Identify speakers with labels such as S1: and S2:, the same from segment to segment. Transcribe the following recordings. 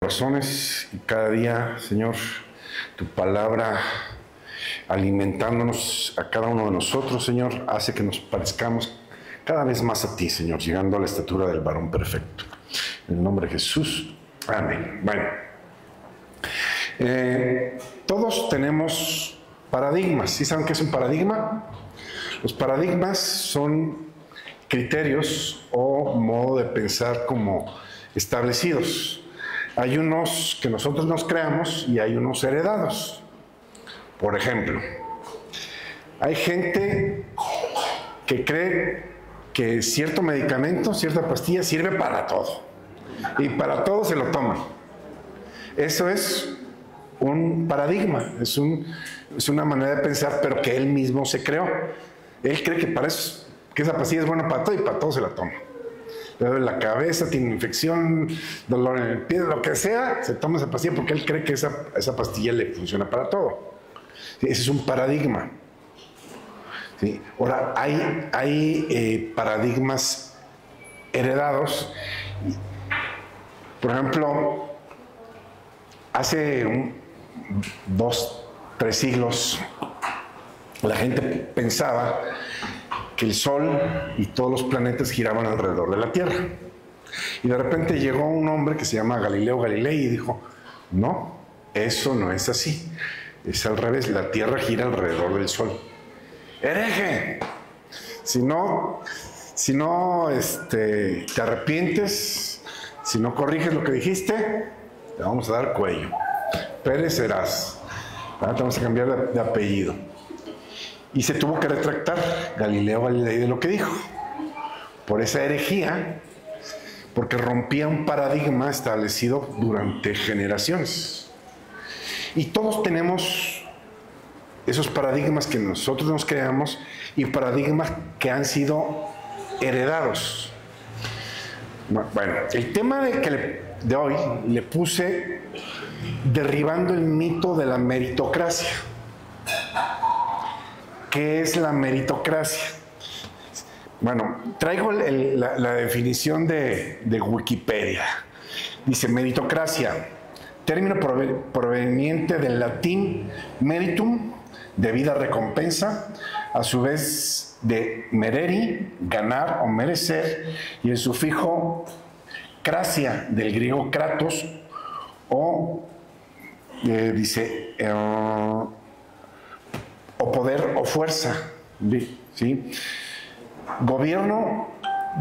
S1: corazones y cada día, Señor, tu palabra alimentándonos a cada uno de nosotros, Señor, hace que nos parezcamos cada vez más a ti, Señor, llegando a la estatura del varón perfecto. En el nombre de Jesús, amén. Bueno, todos tenemos paradigmas. ¿Sí saben qué es un paradigma? Los paradigmas son criterios o modo de pensar como establecidos. Hay unos que nosotros nos creamos y hay unos heredados. Por ejemplo, hay gente que cree que cierto medicamento, cierta pastilla sirve para todo. Y para todo se lo toman. Eso es un paradigma, es una manera de pensar, pero que él mismo se creó. Él cree que para eso, que esa pastilla es buena para todo y para todo se la toma. Le duele la cabeza, tiene infección, dolor en el pie, lo que sea, se toma esa pastilla porque él cree que esa pastilla le funciona para todo. ¿Sí? Ese es un paradigma. ¿Sí? Ahora, hay paradigmas heredados. Por ejemplo, hace 2, 3 siglos, la gente pensaba que el Sol y todos los planetas giraban alrededor de la Tierra. Y de repente llegó un hombre que se llama Galileo Galilei y dijo, no, eso no es así. Es al revés, la Tierra gira alrededor del Sol. ¡Hereje! Si no te arrepientes, si no corriges lo que dijiste, te vamos a dar cuello. Pérez serás. Ahora te vamos a cambiar de apellido. Y se tuvo que retractar Galileo Galilei de lo que dijo. Por esa herejía, porque rompía un paradigma establecido durante generaciones. Y todos tenemos esos paradigmas que nosotros nos creamos y paradigmas que han sido heredados. Bueno, el tema de hoy le puse derribando el mito de la meritocracia. ¿Qué es la meritocracia? Bueno, traigo la definición de Wikipedia. Dice, meritocracia, término proveniente del latín meritum, debida recompensa, a su vez de mereri, ganar o merecer, y el sufijo cracia, del griego kratos, o dice... o poder o fuerza, ¿sí? Gobierno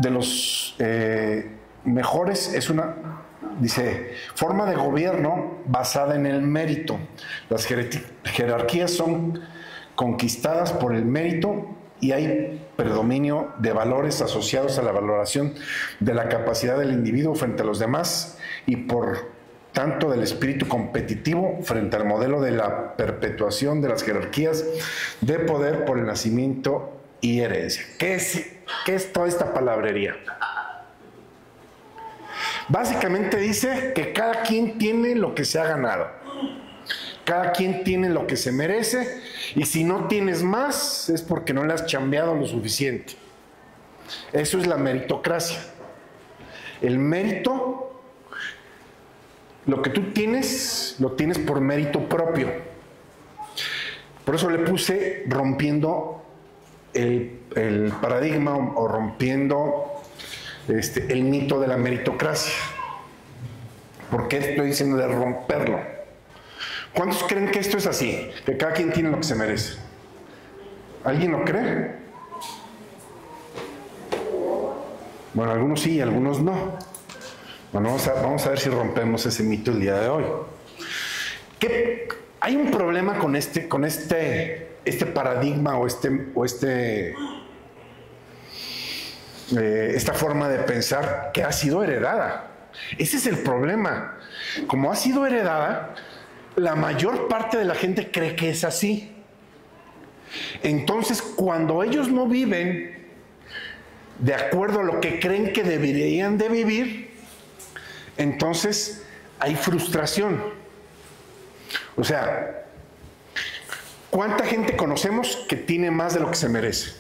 S1: de los mejores es una, dice, forma de gobierno basada en el mérito. Las jerarquías son conquistadas por el mérito y hay predominio de valores asociados a la valoración de la capacidad del individuo frente a los demás y por tanto del espíritu competitivo frente al modelo de la perpetuación de las jerarquías de poder por el nacimiento y herencia. ¿Qué es toda esta palabrería? Básicamente dice que cada quien tiene lo que se ha ganado. Cada quien tiene lo que se merece y si no tienes más es porque no le has chambeado lo suficiente. Eso es la meritocracia. El mérito... Lo que tú tienes, lo tienes por mérito propio. Por eso le puse rompiendo el paradigma o rompiendo el mito de la meritocracia. ¿Por qué estoy diciendo de romperlo? ¿Cuántos creen que esto es así? Que cada quien tiene lo que se merece. ¿Alguien lo cree? Bueno, algunos sí y algunos no. Bueno, vamos a ver si rompemos ese mito el día de hoy. Hay un problema con este paradigma o esta forma de pensar que ha sido heredada. Ese es el problema. Como ha sido heredada, la mayor parte de la gente cree que es así. Entonces, cuando ellos no viven de acuerdo a lo que creen que deberían de vivir, entonces hay frustración. O sea, ¿cuánta gente conocemos que tiene más de lo que se merece?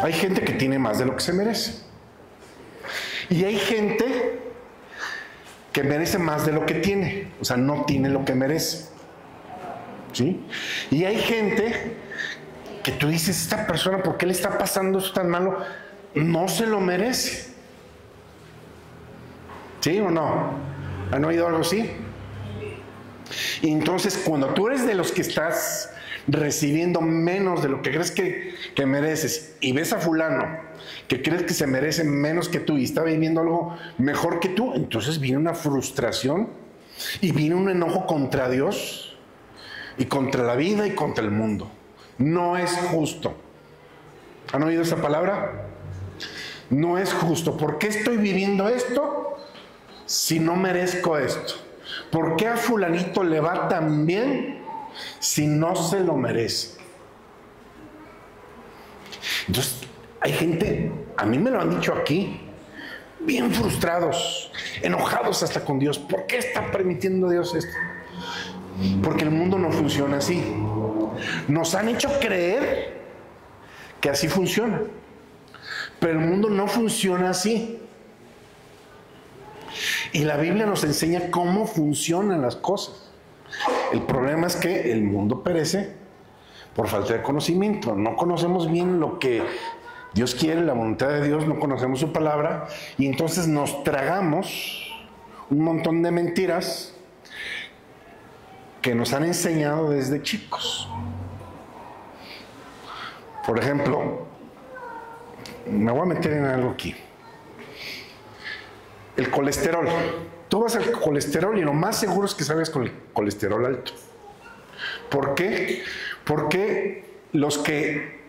S1: Hay gente que tiene más de lo que se merece. Y hay gente que merece más de lo que tiene. O sea, no tiene lo que merece. ¿Sí? Y hay gente que tú dices, esta persona, ¿por qué le está pasando esto tan malo? No se lo merece. ¿Sí o no? ¿Han oído algo así? Y entonces, cuando tú eres de los que estás recibiendo menos de lo que crees que mereces, y ves a fulano que crees que se merece menos que tú y está viviendo algo mejor que tú, entonces viene una frustración y viene un enojo contra Dios y contra la vida y contra el mundo. No es justo. ¿Han oído esa palabra? No es justo. ¿Por qué estoy viviendo esto si no merezco esto? ¿Por qué a fulanito le va tan bien si no se lo merece? Entonces, hay gente, a mí me lo han dicho aquí, bien frustrados, enojados hasta con Dios. ¿Por qué está permitiendo Dios esto? Porque el mundo no funciona así. Nos han hecho creer que así funciona, pero el mundo no funciona así. Y la Biblia nos enseña cómo funcionan las cosas. El problema es que el mundo perece por falta de conocimiento. No conocemos bien lo que Dios quiere, la voluntad de Dios, no conocemos su palabra, y entonces nos tragamos un montón de mentiras que nos han enseñado desde chicos. Por ejemplo, me voy a meter en algo aquí. El colesterol. Tú vas al colesterol y lo más seguro es que salgas con el colesterol alto. ¿Por qué? Porque los que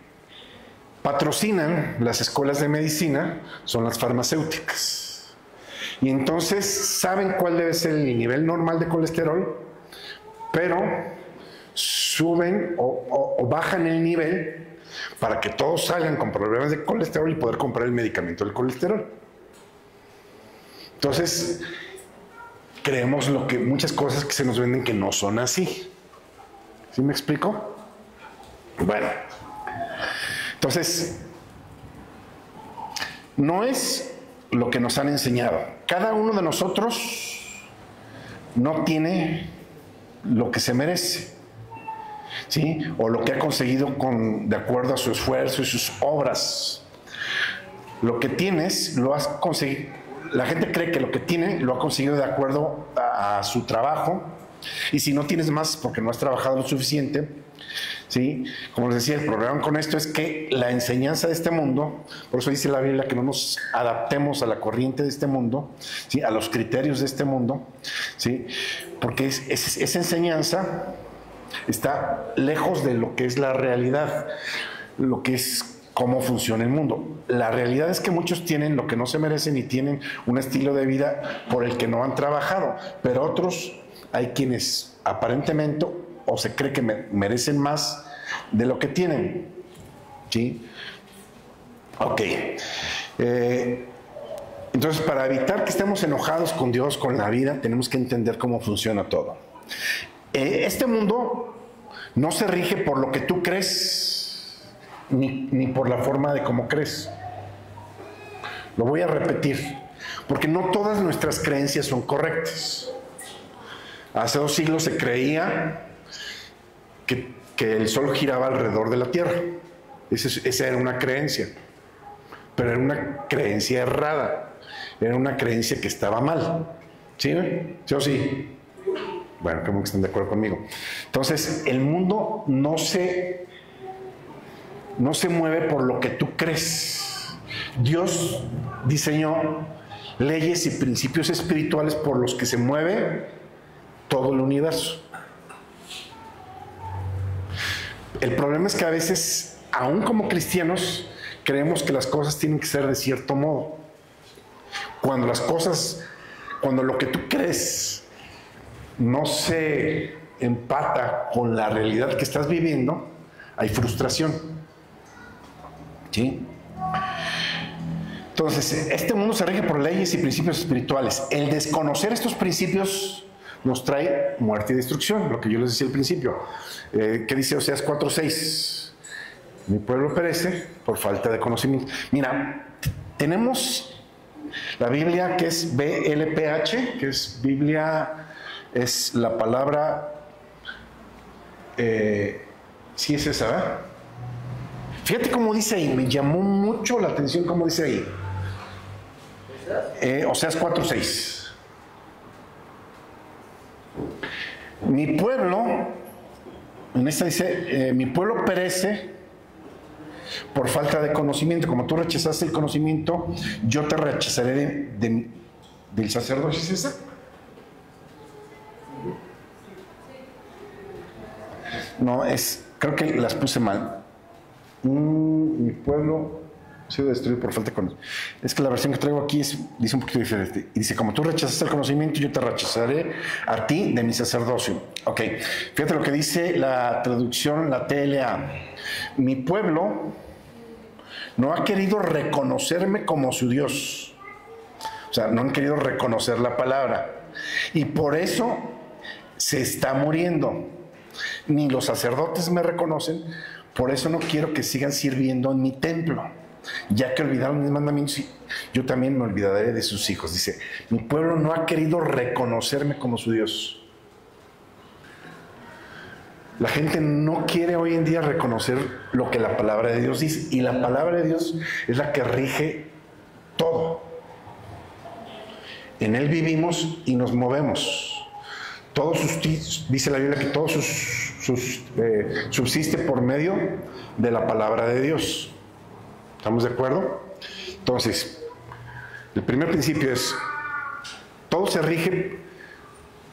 S1: patrocinan las escuelas de medicina son las farmacéuticas. Y entonces saben cuál debe ser el nivel normal de colesterol, pero suben o bajan el nivel para que todos salgan con problemas de colesterol y poder comprar el medicamento del colesterol. Entonces, creemos muchas cosas que se nos venden que no son así. ¿Sí me explico? Bueno, entonces, no es lo que nos han enseñado. Cada uno de nosotros no tiene lo que se merece, ¿sí? O lo que ha conseguido de acuerdo a su esfuerzo y sus obras. Lo que tienes, lo has conseguido. La gente cree que lo que tiene lo ha conseguido de acuerdo a su trabajo, y si no tienes más porque no has trabajado lo suficiente, ¿sí? Como les decía, el problema con esto es que la enseñanza de este mundo, por eso dice la Biblia que no nos adaptemos a la corriente de este mundo, ¿sí? A los criterios de este mundo, ¿sí? Porque esa enseñanza está lejos de lo que es la realidad, lo que es cómo funciona el mundo. La realidad es que muchos tienen lo que no se merecen y tienen un estilo de vida por el que no han trabajado, pero otros, hay quienes aparentemente o se cree que merecen más de lo que tienen. ¿Sí? Ok. Entonces, para evitar que estemos enojados con Dios, con la vida, tenemos que entender cómo funciona todo. Este mundo no se rige por lo que tú crees, ni por la forma de cómo crees. Lo voy a repetir, porque no todas nuestras creencias son correctas. Hace 2 siglos se creía que el sol giraba alrededor de la Tierra. Esa era una creencia, pero era una creencia errada, era una creencia que estaba mal. ¿Sí? ¿Sí o sí? Bueno, creo que están de acuerdo conmigo. Entonces, el mundo no se mueve por lo que tú crees. Dios diseñó leyes y principios espirituales por los que se mueve todo el universo. El problema es que a veces, aún como cristianos, creemos que las cosas tienen que ser de cierto modo. Cuando lo que tú crees no se empata con la realidad que estás viviendo, hay frustración. ¿Sí? Entonces, este mundo se rige por leyes y principios espirituales. El desconocer estos principios nos trae muerte y destrucción, lo que yo les decía al principio. ¿Qué dice Oseas 4:6? Mi pueblo perece por falta de conocimiento. Mira, tenemos La Biblia, que es BLPH, que es Biblia, es la palabra, sí es esa, ¿verdad? Fíjate cómo dice ahí, me llamó mucho la atención cómo dice ahí. Oseas 4:6. Mi pueblo, en esta dice, mi pueblo perece por falta de conocimiento. Como tú rechazaste el conocimiento, yo te rechazaré del sacerdocio. ¿Es esa? No, creo que las puse mal. Mi pueblo ha sido destruido por falta de conocimiento. Es que la versión que traigo aquí dice un poquito diferente. Y dice, como tú rechazaste el conocimiento, yo te rechazaré a ti de mi sacerdocio. Ok, fíjate lo que dice la traducción, la TLA. Mi pueblo no ha querido reconocerme como su Dios. O sea, no han querido reconocer la palabra. Y por eso se está muriendo. Ni los sacerdotes me reconocen, por eso no quiero que sigan sirviendo en mi templo. Ya que olvidaron mis mandamientos, yo también me olvidaré de sus hijos. Dice, mi pueblo no ha querido reconocerme como su Dios. La gente no quiere hoy en día reconocer lo que la palabra de Dios dice. Y la palabra de Dios es la que rige todo. En Él vivimos y nos movemos. Todo dice la Biblia que todo subsiste por medio de la palabra de Dios. ¿Estamos de acuerdo? Entonces, el primer principio es, todo se rige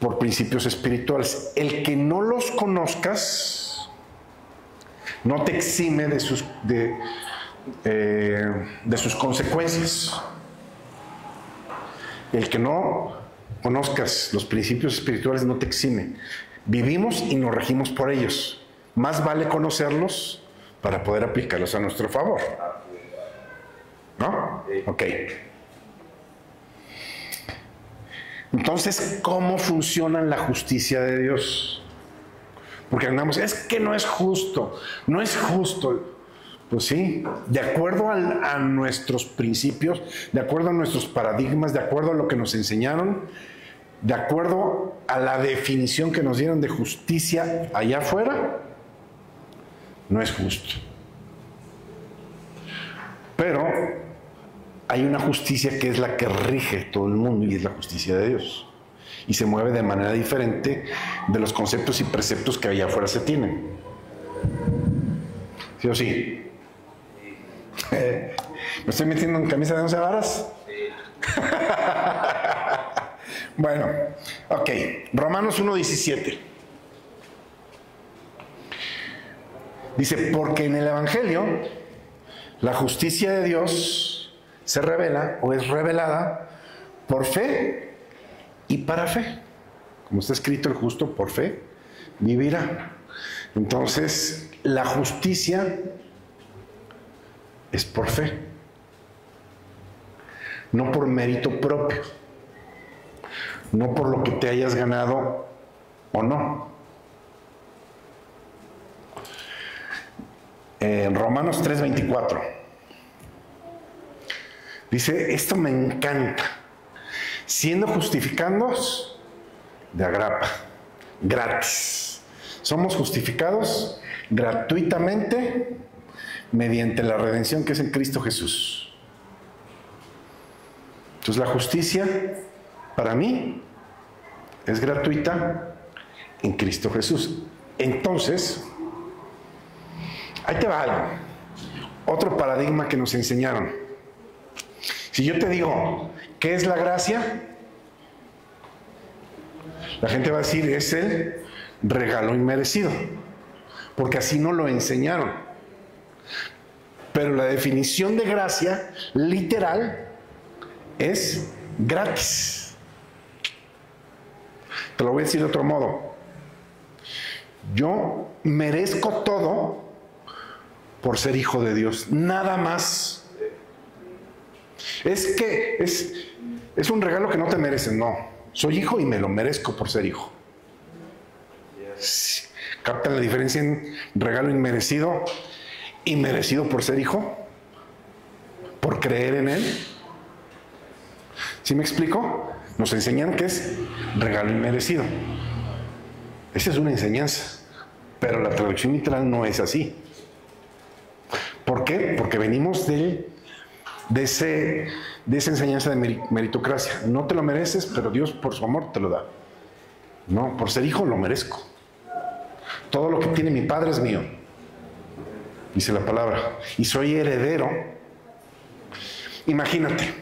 S1: por principios espirituales. El que no los conozcas no te exime de sus consecuencias. El que no conozcas los principios espirituales no te exime. Vivimos y nos regimos por ellos. Más vale conocerlos para poder aplicarlos a nuestro favor. ¿No? Ok. Entonces, ¿cómo funciona la justicia de Dios? Porque andamos, es que no es justo, no es justo. Pues sí, de acuerdo a nuestros principios, de acuerdo a nuestros paradigmas, de acuerdo a lo que nos enseñaron, de acuerdo a la definición que nos dieron de justicia allá afuera, no es justo. Pero hay una justicia que es la que rige todo el mundo y es la justicia de Dios. Y se mueve de manera diferente de los conceptos y preceptos que allá afuera se tienen. ¿Sí o sí? ¿Me estoy metiendo en camisa de 11 varas? Bueno, ok. Romanos 1:17. Dice, porque en el Evangelio la justicia de Dios se revela o es revelada por fe y para fe. Como está escrito, el justo por fe vivirá. Entonces, la justicia es por fe, no por mérito propio, no por lo que te hayas ganado o no. En Romanos 3:24 dice, esto me encanta, siendo justificados de agrapa, gratis. Somos justificados gratuitamente mediante la redención que es en Cristo Jesús. Entonces la justicia para mí es gratuita en Cristo Jesús. Entonces, ahí te va algo. Otro paradigma que nos enseñaron. Si yo te digo, ¿qué es la gracia? La gente va a decir, es el regalo inmerecido, porque así no lo enseñaron. Pero la definición de gracia, literal, es gratis. Te lo voy a decir de otro modo. Yo merezco todo por ser hijo de Dios, nada más. Es que es un regalo que no te mereces, no. Soy hijo y me lo merezco por ser hijo. ¿Captan la diferencia en regalo inmerecido y merecido por ser hijo? ¿Por creer en Él? ¿Sí me explico? Nos enseñan que es regalo inmerecido. Esa es una enseñanza, pero la traducción literal no es así. ¿Por qué? Porque venimos de esa enseñanza de meritocracia. No te lo mereces, pero Dios por su amor te lo da. No, por ser hijo lo merezco. Todo lo que tiene mi padre es mío, dice la palabra, y soy heredero. Imagínate,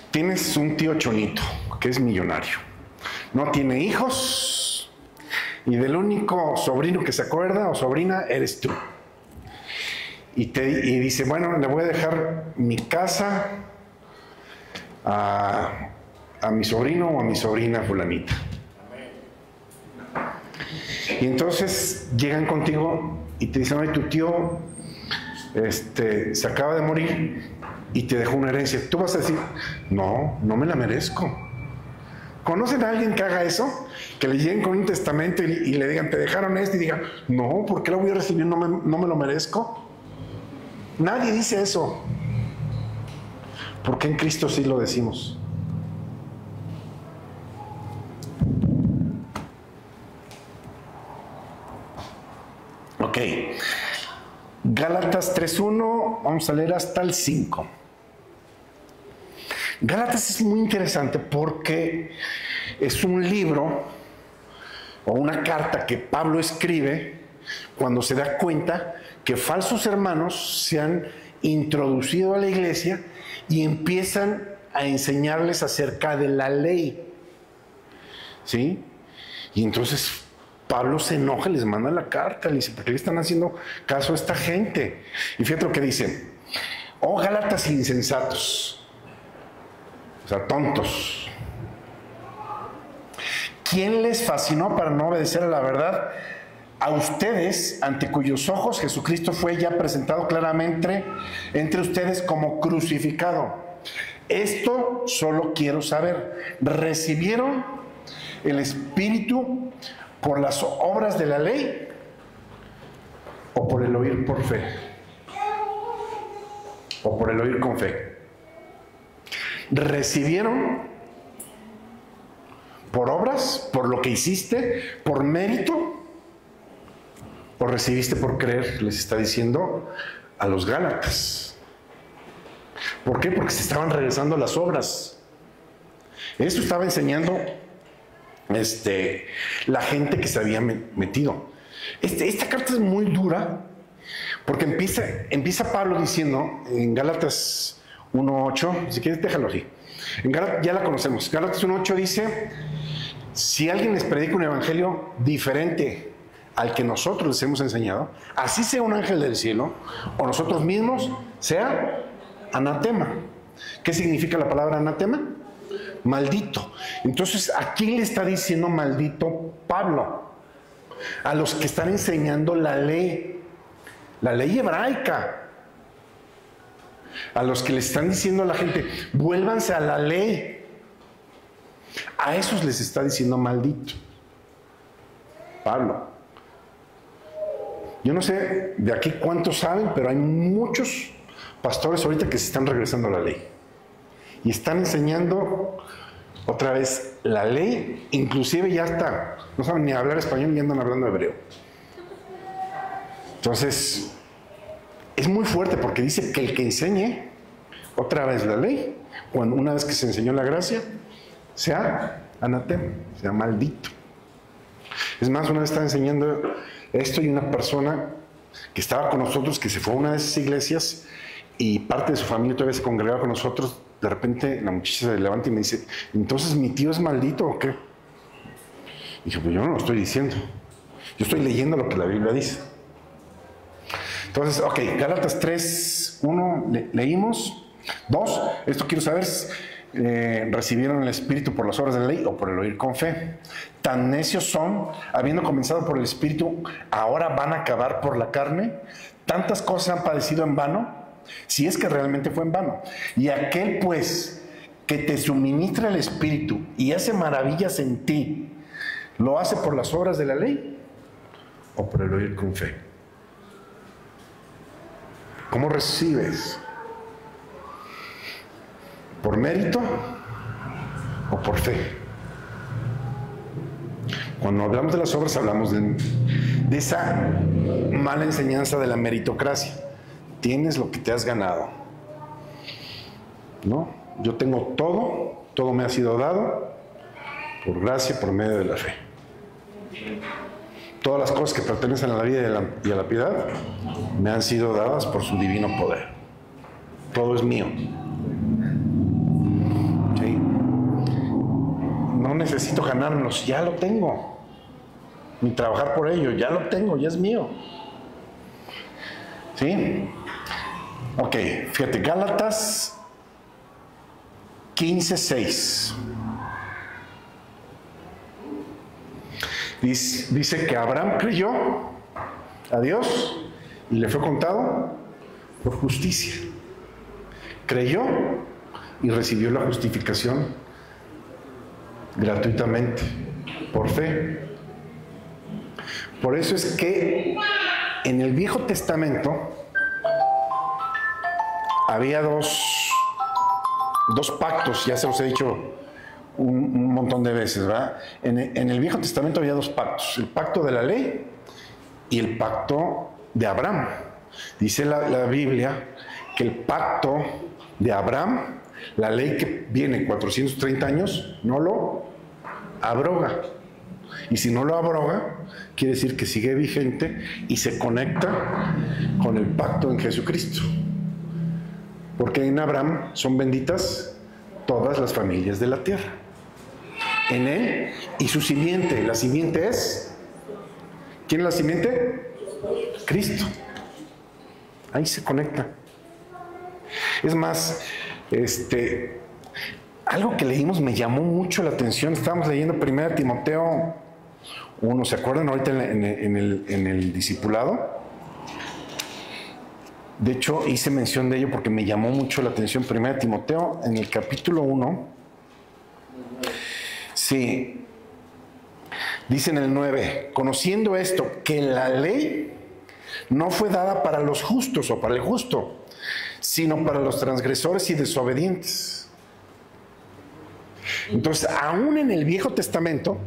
S1: tienes un tío Chonito que es millonario, no tiene hijos y del único sobrino que se acuerda o sobrina eres tú. Y dice, bueno, le voy a dejar mi casa a mi sobrino o a mi sobrina fulanita. Y entonces llegan contigo y te dicen, oye, tu tío se acaba de morir y te dejó una herencia. Tú vas a decir, no, no me la merezco. ¿Conocen a alguien que haga eso? Que le lleguen con un testamento y le digan, te dejaron esto, y digan, no, ¿por qué lo voy a recibir? No me lo merezco. Nadie dice eso. ¿Por qué en Cristo sí lo decimos? Ok, Gálatas 3.1, vamos a leer hasta el 5. Gálatas es muy interesante porque es un libro o una carta que Pablo escribe cuando se da cuenta que falsos hermanos se han introducido a la iglesia y empiezan a enseñarles acerca de la ley. ¿Sí? Y entonces Pablo se enoja, les manda la carta, le dice, ¿por qué le están haciendo caso a esta gente? Y fíjate lo que dice, oh Gálatas insensatos, o sea, tontos. ¿Quién les fascinó para no obedecer a la verdad? A ustedes, ante cuyos ojos Jesucristo fue ya presentado claramente entre ustedes como crucificado. Esto solo quiero saber, ¿recibieron el Espíritu por las obras de la ley o por el oír por fe? O por el oír con fe. ¿Recibieron por obras, por lo que hiciste, por mérito? ¿O recibiste por creer? Les está diciendo a los Gálatas. ¿Por qué? Porque se estaban regresando las obras. Eso estaba enseñando la gente que se había metido. Esta carta es muy dura porque empieza Pablo diciendo en Gálatas 1.8, si quieres déjalo así, ya la conocemos. Gálatas 1.8 dice, si alguien les predica un evangelio diferente al que nosotros les hemos enseñado, así sea un ángel del cielo o nosotros mismos, sea anatema. ¿Qué significa la palabra anatema? Maldito. Entonces, ¿a quién le está diciendo maldito Pablo? A los que están enseñando la ley hebraica. A los que le están diciendo a la gente, vuélvanse a la ley. A esos les está diciendo maldito Pablo. Yo no sé de aquí cuántos saben, pero hay muchos pastores ahorita que se están regresando a la ley. Y están enseñando otra vez la ley, inclusive ya está, no saben ni hablar español y andan hablando hebreo. Entonces, es muy fuerte porque dice que el que enseñe otra vez la ley, cuando una vez que se enseñó la gracia, sea anatema, sea maldito. Es más, una vez estaba enseñando esto y una persona que estaba con nosotros, que se fue a una de esas iglesias y parte de su familia todavía se congregaba con nosotros. De repente la muchacha se levanta y me dice, ¿entonces mi tío es maldito o qué? Y dije, pues yo no lo estoy diciendo. Yo estoy leyendo lo que la Biblia dice. Entonces, ok, Gálatas 3.1 leímos. 2, esto quiero saber, ¿recibieron el Espíritu por las obras de la ley o por el oír con fe? Tan necios son, habiendo comenzado por el Espíritu, ahora van a acabar por la carne. Tantas cosas han padecido en vano, si es que realmente fue en vano. Y aquel pues que te suministra el Espíritu y hace maravillas en ti, ¿lo hace por las obras de la ley o por el oír con fe? ¿Cómo recibes? ¿Por mérito o por fe? Cuando hablamos de las obras hablamos de esa mala enseñanza de la meritocracia. Tienes lo que te has ganado, ¿no? Yo tengo todo, todo me ha sido dado por gracia, por medio de la fe. Todas las cosas que pertenecen a la vida y a la piedad me han sido dadas por su divino poder. Todo es mío. ¿Sí? No necesito ganármelos, ya lo tengo. Ni trabajar por ello, ya lo tengo, ya es mío. ¿Sí? Ok, fíjate, Gálatas 15:6. Dice que Abraham creyó a Dios y le fue contado por justicia. Creyó y recibió la justificación gratuitamente, por fe. Por eso es que en el Viejo Testamento había dos pactos, ya se los he dicho un montón de veces, ¿verdad? En el Viejo Testamento había dos pactos, el pacto de la ley y el pacto de Abraham. Dice la Biblia que el pacto de Abraham, la ley que viene 430 años, no lo abroga. Y si no lo abroga, quiere decir que sigue vigente y se conecta con el pacto en Jesucristo. Porque en Abraham son benditas todas las familias de la tierra. En él y su simiente. La simiente es... ¿Quién es la simiente? Cristo. Ahí se conecta. Es más, algo que leímos me llamó mucho la atención. Estábamos leyendo 1 Timoteo 1, ¿se acuerdan ahorita en el discipulado? De hecho, hice mención de ello porque me llamó mucho la atención. 1 Timoteo, en el capítulo 1, sí, dice en el 9, conociendo esto, que la ley no fue dada para los justos o para el justo, sino para los transgresores y desobedientes. Entonces, aún en el Viejo Testamento,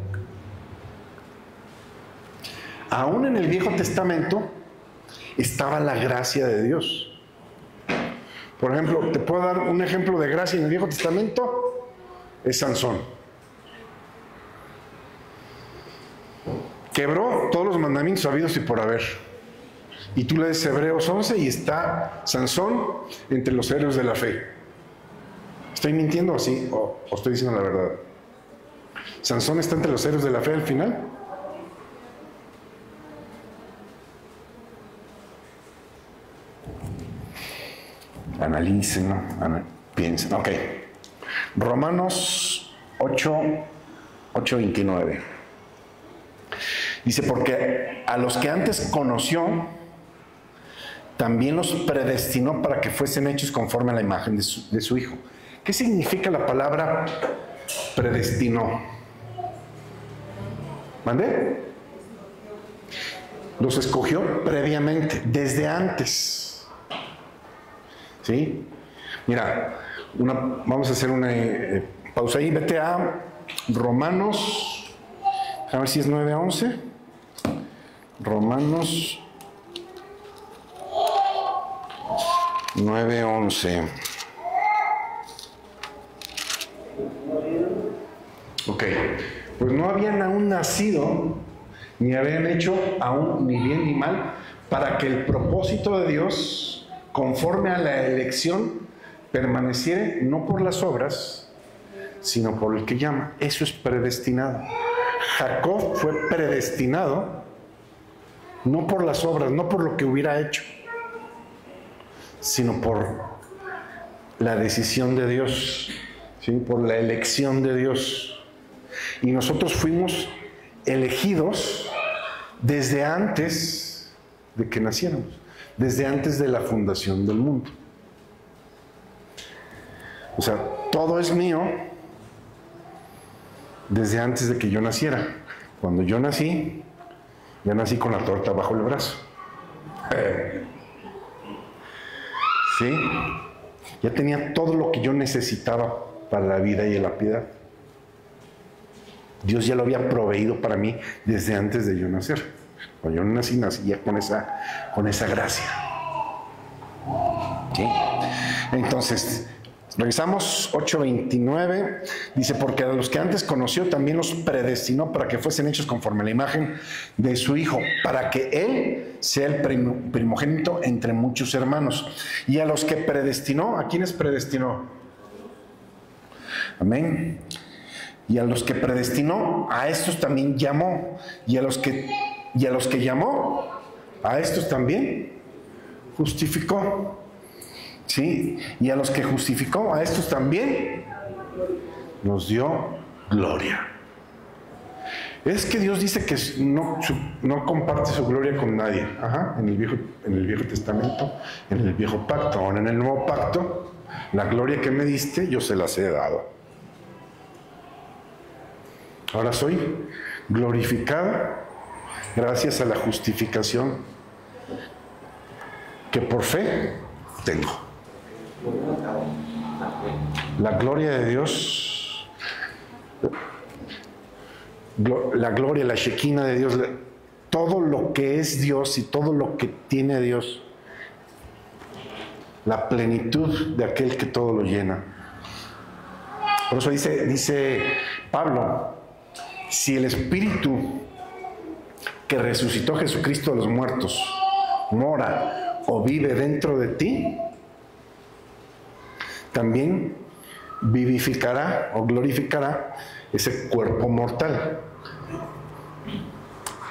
S1: estaba la gracia de Dios. Por ejemplo, te puedo dar un ejemplo de gracia en el Viejo Testamento, es Sansón. Quebró todos los mandamientos habidos y por haber. Y tú lees Hebreos 11 y está Sansón entre los héroes de la fe. ¿Estoy mintiendo así o estoy diciendo la verdad? ¿Sansón está entre los héroes de la fe al final? Analicen, ¿no? Piensen. Ok. Romanos 8:29. Dice, porque a los que antes conoció, también los predestinó para que fuesen hechos conforme a la imagen de su Hijo. ¿Qué significa la palabra predestinó? ¿Mandé? Los escogió previamente, desde antes. ¿Sí? Mira, vamos a hacer una pausa ahí. Vete a Romanos, a ver si es 9:11. Romanos 9:11. Ok, pues no habían aún nacido, ni habían hecho aún ni bien ni mal, para que el propósito de Dios, conforme a la elección, permaneciere no por las obras, sino por el que llama. Eso es predestinado. Jacob fue predestinado no por las obras, no por lo que hubiera hecho, sino por la decisión de Dios, ¿sí? Por la elección de Dios. Y nosotros fuimos elegidos desde antes de que naciéramos, desde antes de la fundación del mundo. O sea, todo es mío desde antes de que yo naciera. Cuando yo nací, ya nací con la torta bajo el brazo. ¿Sí? Ya tenía todo lo que yo necesitaba para la vida y la piedad. Dios ya lo había proveído para mí desde antes de yo nacer. Cuando yo nací ya con esa gracia. ¿Sí? Entonces, revisamos 8:29. Dice, porque a los que antes conoció también los predestinó para que fuesen hechos conforme a la imagen de su Hijo, para que Él sea el primogénito entre muchos hermanos. Y a los que predestinó, ¿a quiénes predestinó? Amén. Y a los que predestinó, a estos también llamó. Y a los que llamó, a estos también justificó. ¿Sí? Y a los que justificó, a estos también nos dio gloria. Es que Dios dice que no comparte su gloria con nadie. Ajá, en el Viejo Testamento, en el Viejo Pacto. Ahora en el Nuevo Pacto, la gloria que me diste, yo se las he dado. Ahora soy glorificado gracias a la justificación que por fe tengo. La gloria de Dios, la gloria, la Shekinah de Dios, todo lo que es Dios y todo lo que tiene Dios, la plenitud de aquel que todo lo llena. Por eso dice Pablo, si el Espíritu que resucitó a Jesucristo de los muertos mora o vive dentro de ti, también vivificará o glorificará ese cuerpo mortal.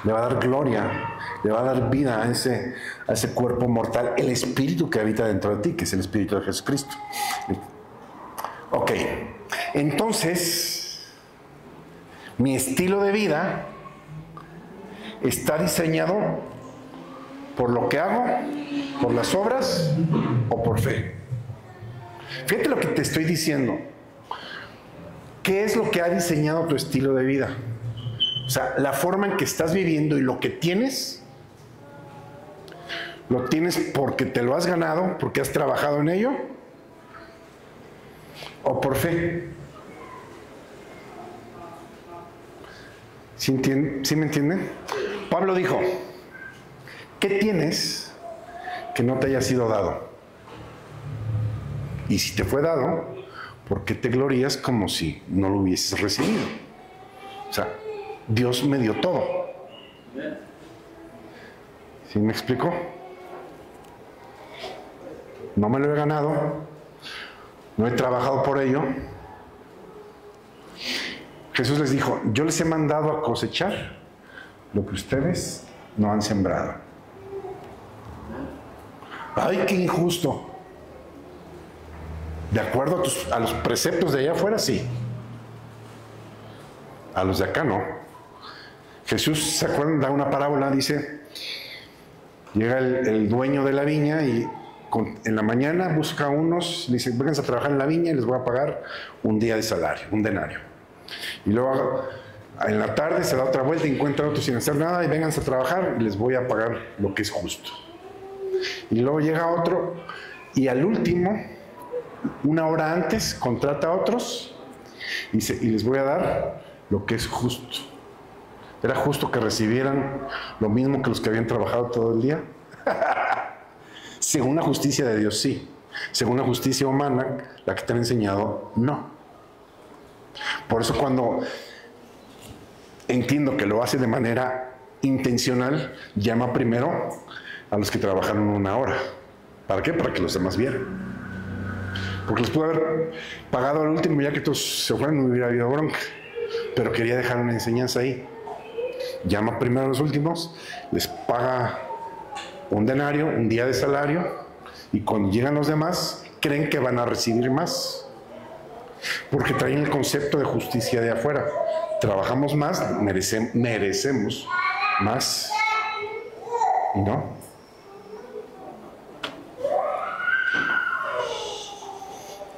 S1: Le va a dar gloria, le va a dar vida a ese cuerpo mortal, el Espíritu que habita dentro de ti, que es el Espíritu de Jesucristo. Ok, entonces, mi estilo de vida está diseñado por lo que hago, por las obras o por fe. Fíjate lo que te estoy diciendo. ¿Qué es lo que ha diseñado tu estilo de vida? O sea, la forma en que estás viviendo y lo que tienes, ¿lo tienes porque te lo has ganado, porque has trabajado en ello? ¿O por fe? ¿Sí me entienden? Pablo dijo, ¿qué tienes que no te haya sido dado? Y si te fue dado, ¿por qué te glorías como si no lo hubieses recibido? O sea, Dios me dio todo. ¿Sí me explico? No me lo he ganado, no he trabajado por ello. Jesús les dijo, yo les he mandado a cosechar lo que ustedes no han sembrado. ¡Ay, qué injusto! De acuerdo a los preceptos de allá afuera, sí. A los de acá no. Jesús, ¿se acuerdan? Da una parábola, dice, llega el dueño de la viña y en la mañana busca a unos, le dice, vénganse a trabajar en la viña y les voy a pagar un día de salario, un denario. Y luego en la tarde se da otra vuelta y encuentra a otros sin hacer nada y vénganse a trabajar y les voy a pagar lo que es justo. Y luego llega otro y al último, una hora antes, contrata a otros y les voy a dar lo que es justo. ¿Era justo que recibieran lo mismo que los que habían trabajado todo el día? Según la justicia de Dios, sí. Según la justicia humana, la que te han enseñado, no. Por eso cuando entiendo que lo hace de manera intencional, llama primero a los que trabajaron una hora. ¿Para qué? Para que los demás vieran. Porque les pudo haber pagado al último, ya que todos se fueron, no hubiera habido bronca. Pero quería dejar una enseñanza ahí. Llama primero a los últimos, les paga un denario, un día de salario, y cuando llegan los demás, creen que van a recibir más. Porque traen el concepto de justicia de afuera. Trabajamos más, merecemos más. ¿Y no?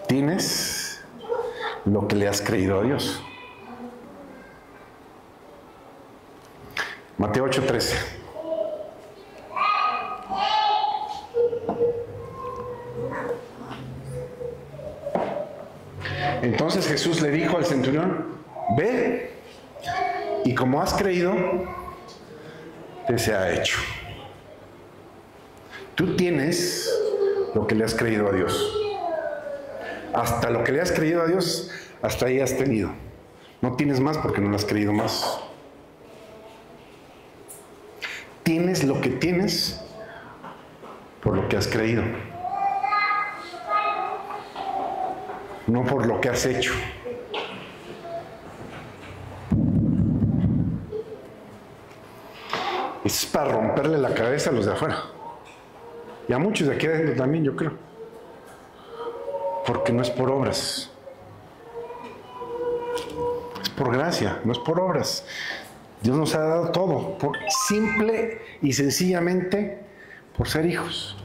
S1: Tienes lo que le has creído a Dios. Mateo 8:13. Entonces Jesús le dijo al centurión, ve, y como has creído, te sea hecho. Tú tienes lo que le has creído a Dios. Hasta lo que le has creído a Dios, hasta ahí has tenido. No tienes más porque no le has creído más. Tienes lo que tienes por lo que has creído, no por lo que has hecho. Eso es para romperle la cabeza a los de afuera. Y a muchos de aquí adentro también, yo creo. Porque no es por obras. Es por gracia, no es por obras. Dios nos ha dado todo, simple y sencillamente por ser hijos.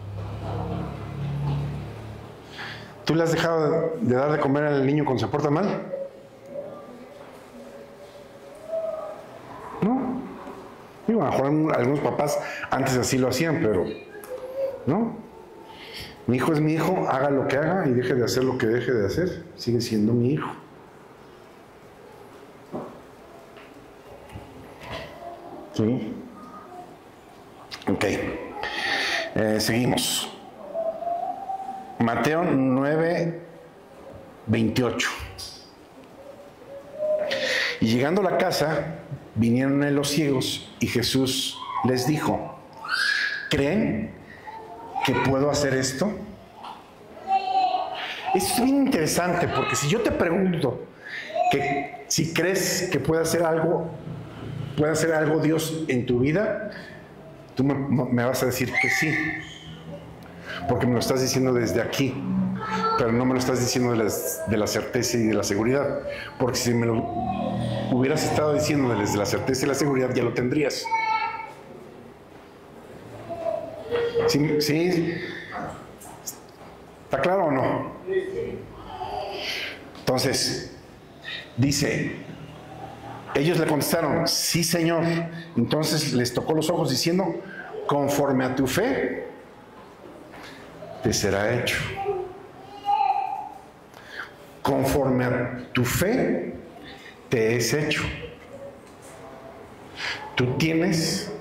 S1: ¿Tú le has dejado de dar de comer al niño cuando se porta mal? No. Digo, a lo mejor algunos papás antes así lo hacían, pero no. Mi hijo es mi hijo, haga lo que haga y deje de hacer lo que deje de hacer. Sigue siendo mi hijo. ¿Sí? Ok. Seguimos. Mateo 9, 28. Y llegando a la casa, vinieron los ciegos y Jesús les dijo, ¿creen que puedo hacer esto? Esto es bien interesante porque si yo te pregunto que si crees que puede hacer algo Dios en tu vida, tú me vas a decir que sí, porque me lo estás diciendo desde aquí, pero no me lo estás diciendo de la certeza y de la seguridad, porque si me lo hubieras estado diciendo desde la certeza y la seguridad, ya lo tendrías. ¿Sí? ¿Está claro o no? Entonces, dice, ellos le contestaron, sí, Señor. Entonces les tocó los ojos diciendo, conforme a tu fe, te será hecho. Conforme a tu fe, te es hecho. Tú tienes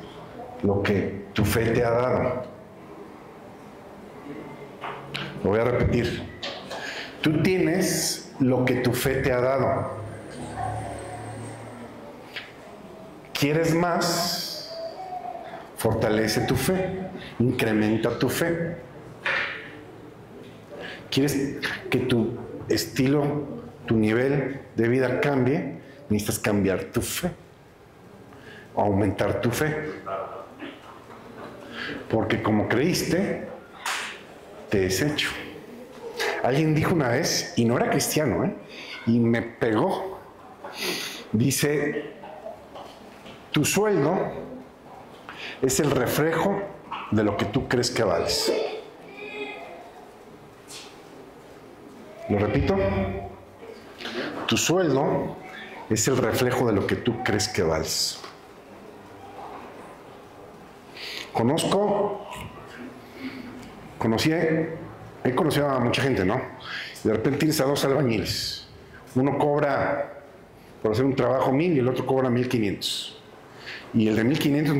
S1: lo que tu fe te ha dado. Lo voy a repetir. Tú tienes lo que tu fe te ha dado. ¿Quieres más? Fortalece tu fe, incrementa tu fe. ¿Quieres que tu estilo, tu nivel de vida cambie? Necesitas cambiar tu fe, aumentar tu fe. Porque como creíste, te es hecho. Alguien dijo una vez, y no era cristiano, y me pegó. Dice, tu sueldo es el reflejo de lo que tú crees que vales. ¿Lo repito? Tu sueldo es el reflejo de lo que tú crees que vales. He conocido a mucha gente, ¿no? Y de repente tienes a dos albañiles. Uno cobra por hacer un trabajo 1,000 y el otro cobra 1,500. Y el de 1,500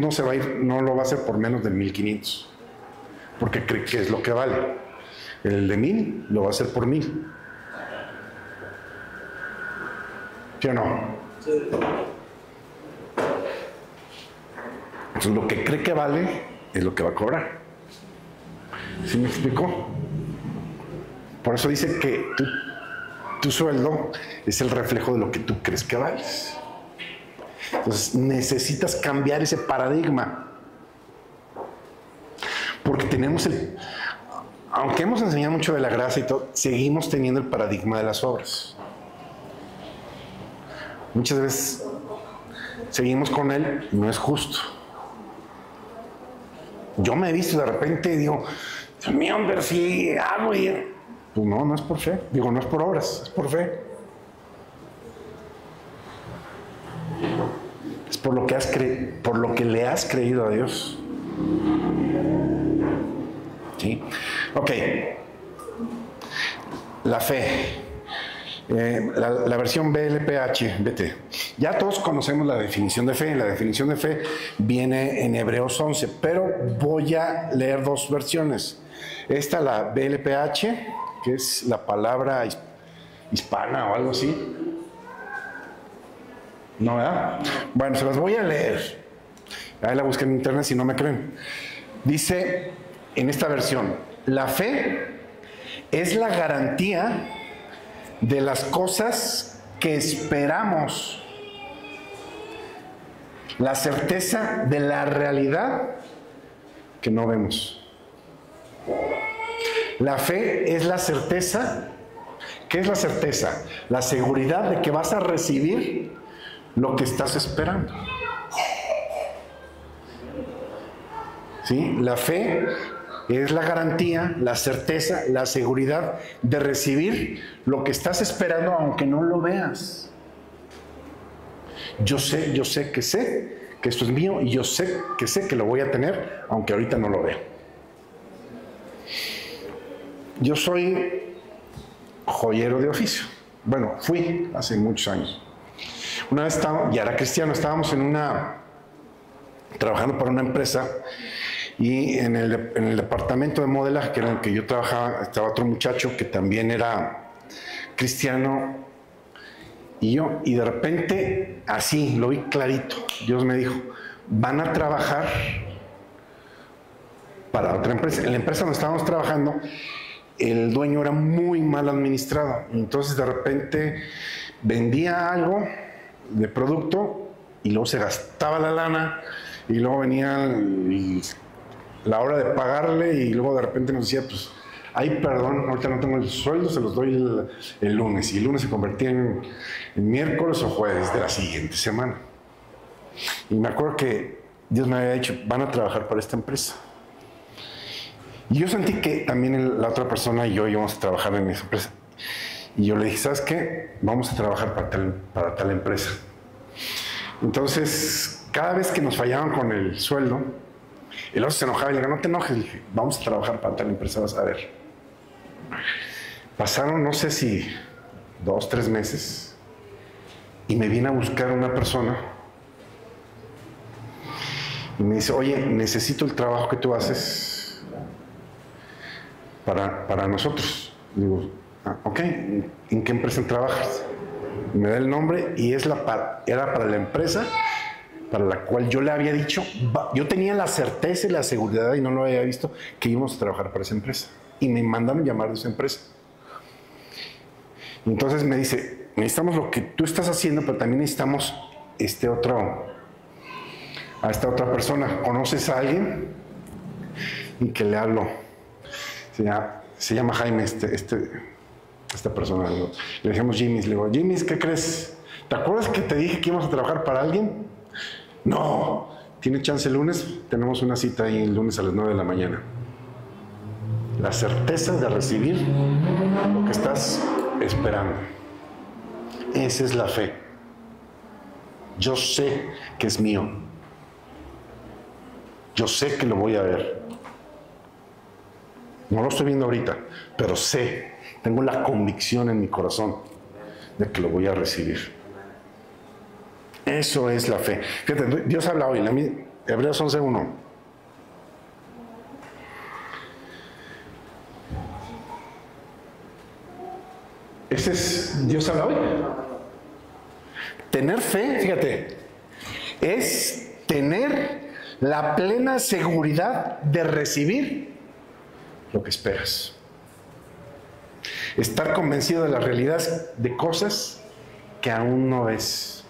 S1: no lo va a hacer por menos de 1,500, porque cree que es lo que vale. El de 1,000 lo va a hacer por 1,000. ¿Sí o no? Sí. Entonces lo que cree que vale es lo que va a cobrar. ¿Sí me explicó? Por eso dice que tu sueldo es el reflejo de lo que tú crees que vales. Entonces necesitas cambiar ese paradigma. Porque tenemos aunque hemos enseñado mucho de la gracia y todo, seguimos teniendo el paradigma de las obras. Muchas veces seguimos con él, no es justo. Yo me he visto de repente y digo, Dios mío, hombre, si hago y... Pues no es por fe. Digo, no es por obras, es por fe. Es por lo que le has creído a Dios. ¿Sí? Ok. La fe. La versión BLPH, vete. Ya todos conocemos la definición de fe. La definición de fe viene en Hebreos 11, pero voy a leer dos versiones. Esta, la BLPH, que es la palabra hispana o algo así. ¿No, verdad? Bueno, se las voy a leer. Ahí la busquen en internet si no me creen. Dice en esta versión: la fe es la garantía de las cosas que esperamos, la certeza de la realidad que no vemos. La fe es la certeza. ¿Qué es la certeza? La seguridad de que vas a recibir lo que estás esperando. ¿Sí? La fe es la garantía, la certeza, la seguridad de recibir lo que estás esperando aunque no lo veas. Yo sé que esto es mío y yo sé que lo voy a tener aunque ahorita no lo vea. Yo soy joyero de oficio. Bueno, fui hace muchos años. Una vez ya era cristiano, estábamos trabajando para una empresa. Y en el departamento de modelaje, que era en el que yo trabajaba, estaba otro muchacho que también era cristiano. Y de repente, así, lo vi clarito. Dios me dijo: van a trabajar para otra empresa. En la empresa donde estábamos trabajando, el dueño era muy mal administrado. Entonces, de repente, vendía algo de producto y luego se gastaba la lana y luego venía la hora de pagarle y luego de repente nos decía: pues, ay, perdón, ahorita no tengo el sueldo, se los doy el lunes. Y el lunes se convertía en miércoles o jueves de la siguiente semana. Y me acuerdo que Dios me había dicho: van a trabajar para esta empresa. Y yo sentí que también la otra persona y yo íbamos a trabajar en esa empresa. Y yo le dije: ¿sabes qué? Vamos a trabajar para tal empresa. Entonces, cada vez que nos fallaban con el sueldo, el otro se enojaba y le dije: no te enojes. Le dije: vamos a trabajar para tal empresa, vas a ver. Pasaron, no sé si 2, 3 meses, y me viene a buscar una persona y me dice: oye, necesito el trabajo que tú haces para nosotros. Digo: ok, ¿en qué empresa trabajas? Y me da el nombre y era para la empresa para la cual yo le había dicho, yo tenía la certeza y la seguridad y no lo había visto, que íbamos a trabajar para esa empresa. Y me mandaron llamar de esa empresa. Y entonces me dice: necesitamos lo que tú estás haciendo, pero también necesitamos a esta otra persona. ¿Conoces a alguien? Y que le hablo. Se llama Jaime, esta persona. Le decíamos Jimmy. Le digo: Jimmy, ¿qué crees? ¿Te acuerdas que te dije que íbamos a trabajar para alguien? No. ¿Tiene chance el lunes? Tenemos una cita ahí el lunes a las 9 de la mañana. La certeza de recibir lo que estás esperando. Esa es la fe. Yo sé que es mío. Yo sé que lo voy a ver. No lo estoy viendo ahorita, pero sé, tengo la convicción en mi corazón de que lo voy a recibir. Eso es la fe. Fíjate, Dios habla hoy, Hebreos 11:1. Ese es Dios habla hoy. Tener fe, fíjate, es tener la plena seguridad de recibir lo que esperas. Estar convencido de la realidad de cosas que aún no ves.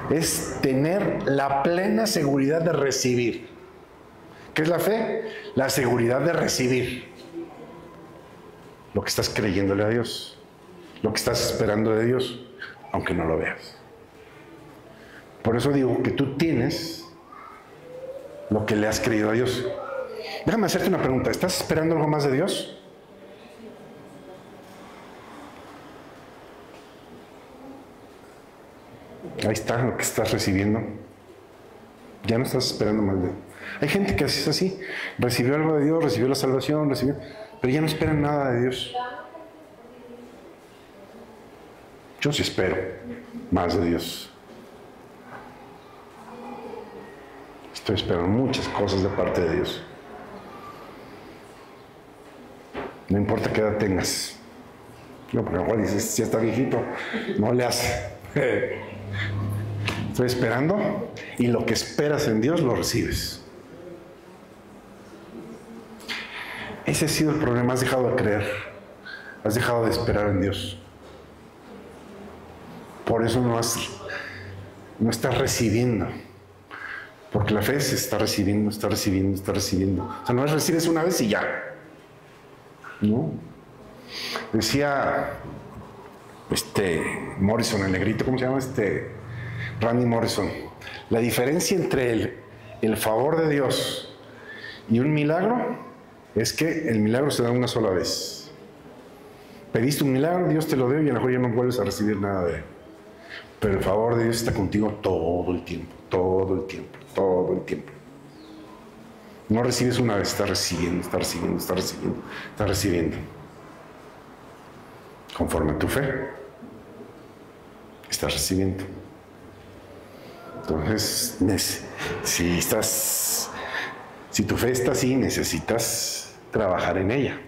S1: Es tener la plena seguridad de recibir. ¿Qué es la fe? La seguridad de recibir lo que estás creyéndole a Dios, lo que estás esperando de Dios, aunque no lo veas. Por eso digo que tú tienes lo que le has creído a Dios. Déjame hacerte una pregunta. ¿Estás esperando algo más de Dios? Ahí está lo que estás recibiendo. Ya no estás esperando más de Dios. Hay gente que es así. Recibió algo de Dios, recibió la salvación, pero ya no esperan nada de Dios. Yo sí espero más de Dios. Estoy esperando muchas cosas de parte de Dios. No importa qué edad tengas. No, porque a lo mejor dices, si está viejito, no le hace. Estoy esperando y lo que esperas en Dios lo recibes. Ese ha sido el problema. Has dejado de creer. Has dejado de esperar en Dios. Por eso no estás recibiendo. Porque la fe se está recibiendo, está recibiendo, está recibiendo. O sea, no es recibes una vez y ya. ¿No? Decía Morrison, el negrito, ¿cómo se llama? Randy Morrison. La diferencia entre el favor de Dios y un milagro es que el milagro se da una sola vez. Pediste un milagro, Dios te lo dio y a lo mejor ya no vuelves a recibir nada de él. Pero el favor de Dios está contigo todo el tiempo, todo el tiempo, todo el tiempo. No recibes una vez, estás recibiendo, estás recibiendo, estás recibiendo, estás recibiendo. Conforme a tu fe, estás recibiendo. Entonces, si tu fe está así, necesitas trabajar en ella.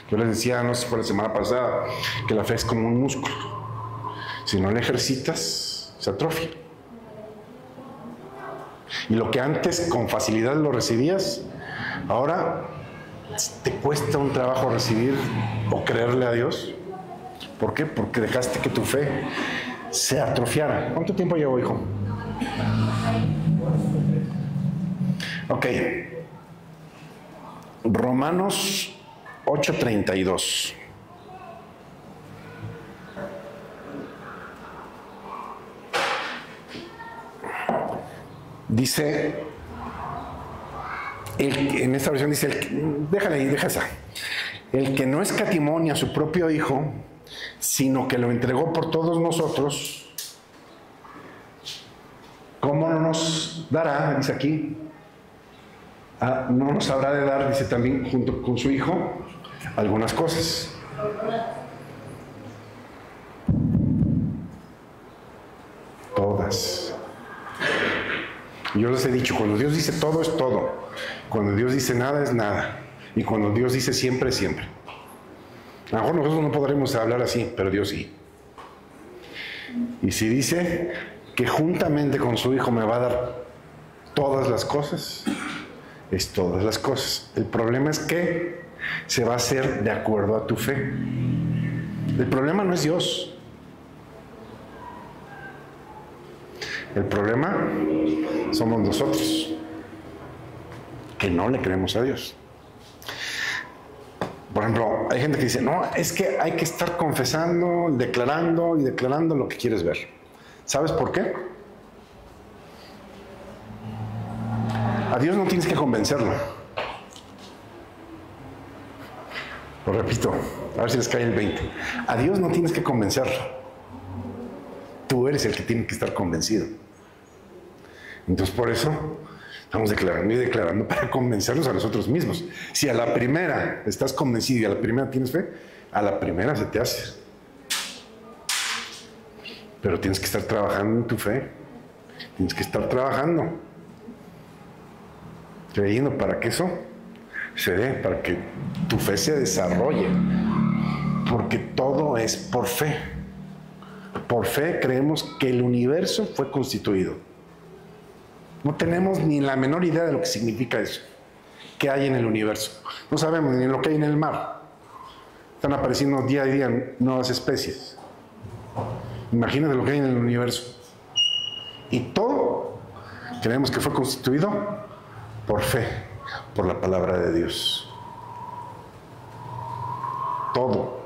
S1: Yo les decía, no sé si fue la semana pasada, que la fe es como un músculo. Si no la ejercitas, se atrofia. Y lo que antes con facilidad lo recibías, ahora te cuesta un trabajo recibir o creerle a Dios. ¿Por qué? Porque dejaste que tu fe se atrofiara. ¿Cuánto tiempo llevo, hijo? Ok. Romanos 8:32. Dice, en esta versión dice, déjala ahí, deja esa. El que no escatimó ni a su propio hijo, sino que lo entregó por todos nosotros, ¿cómo no nos dará? Dice aquí, no nos habrá de dar, dice también, junto con su hijo, algunas cosas. Todas. Yo les he dicho, cuando Dios dice todo, es todo. Cuando Dios dice nada, es nada. Y cuando Dios dice siempre, es siempre. A lo mejor nosotros no podremos hablar así, pero Dios sí. Y si dice que juntamente con su Hijo me va a dar todas las cosas, es todas las cosas. El problema es que se va a hacer de acuerdo a tu fe. El problema no es Dios. El problema somos nosotros, que no le creemos a Dios. Por ejemplo, hay gente que dice, no, es que hay que estar confesando, declarando y declarando lo que quieres ver. ¿Sabes por qué? A Dios no tienes que convencerlo. Lo repito, a ver si les cae el 20. A Dios no tienes que convencerlo. Tú eres el que tiene que estar convencido. Entonces, por eso estamos declarando y declarando para convencernos a nosotros mismos. Si a la primera estás convencido y a la primera tienes fe, a la primera se te hace. Pero tienes que estar trabajando en tu fe. Tienes que estar trabajando. Creyendo para que eso se dé, para que tu fe se desarrolle. Porque todo es por fe. Por fe creemos que el universo fue constituido. No tenemos ni la menor idea de lo que significa eso. ¿Qué hay en el universo? No sabemos ni lo que hay en el mar. Están apareciendo día a día nuevas especies. Imagínate lo que hay en el universo. Y todo creemos que fue constituido por fe, por la palabra de Dios. Todo.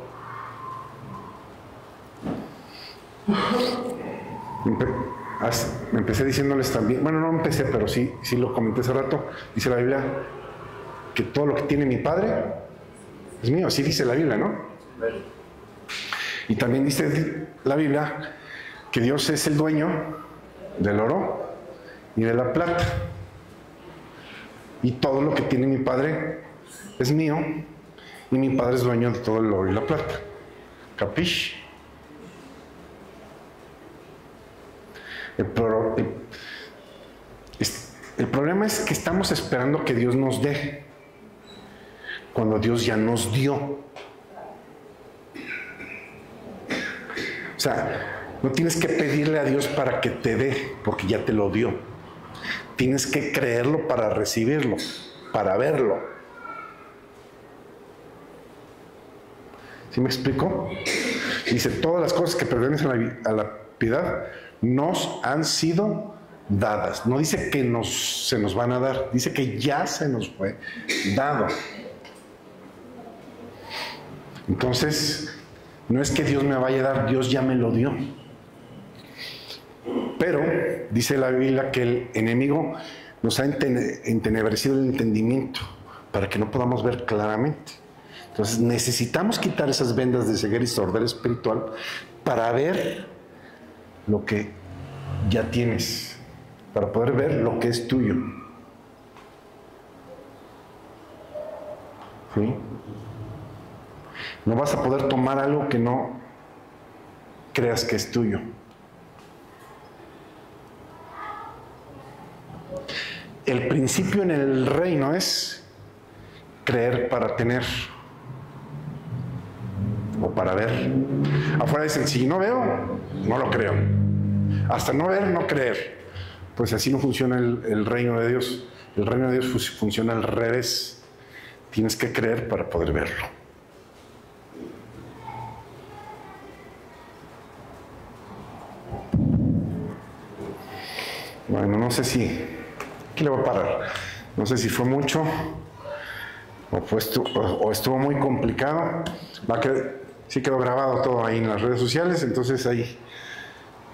S1: Empecé diciéndoles también, bueno, no empecé, pero sí lo comenté hace rato. Dice la Biblia que todo lo que tiene mi Padre es mío. Así dice la Biblia, ¿no? Y también dice la Biblia que Dios es el dueño del oro y de la plata. Y todo lo que tiene mi Padre es mío. Y mi Padre es dueño de todo el oro y la plata. ¿Capish? El, pro- el- el problema es que estamos esperando que Dios nos dé, cuando Dios ya nos dio. O sea, no tienes que pedirle a Dios para que te dé, porque ya te lo dio. Tienes que creerlo para recibirlo, para verlo. ¿Sí me explico? Dice, todas las cosas que pertenecen a la piedad nos han sido dadas. No dice que se nos van a dar, dice que ya se nos fue dado. Entonces, no es que Dios me vaya a dar, Dios ya me lo dio. Pero dice la Biblia que el enemigo nos ha entenebrecido el entendimiento para que no podamos ver claramente. Entonces necesitamos quitar esas vendas de ceguera y sordera espiritual para ver lo que ya tienes, para poder ver lo que es tuyo. ¿Sí? No vas a poder tomar algo que no creas que es tuyo. El principio en el reino es creer para tener o para ver. Afuera dicen, si no veo, no lo creo. Hasta no ver, no creer. Pues así no funciona el reino de Dios. El reino de Dios funciona al revés. Tienes que creer para poder verlo. Bueno, no sé si... Aquí le voy a parar. No sé si fue mucho o estuvo muy complicado. Sí quedó grabado todo ahí en las redes sociales, entonces ahí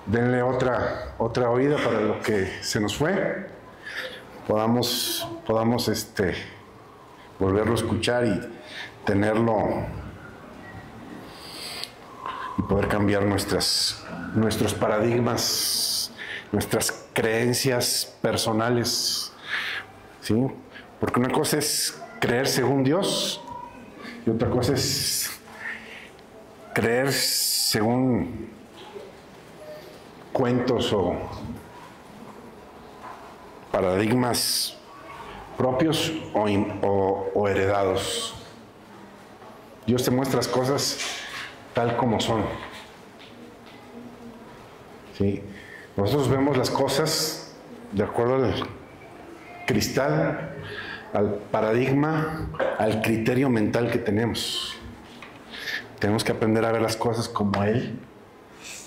S1: denle otra oída para lo que se nos fue. Podamos volverlo a escuchar y tenerlo y poder cambiar nuestros paradigmas, nuestras creencias personales, ¿sí? Porque una cosa es creer según Dios y otra cosa es creer según cuentos o paradigmas propios o heredados. Dios te muestra las cosas tal como son. ¿Sí? Nosotros vemos las cosas de acuerdo al cristal, al paradigma, al criterio mental que tenemos. Tenemos que aprender a ver las cosas como Él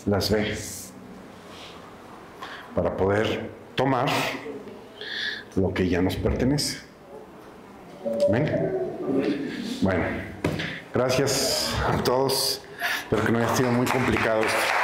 S1: las ve, para poder tomar lo que ya nos pertenece. ¿Ven? Bueno, gracias a todos. Espero que no haya sido muy complicado esto.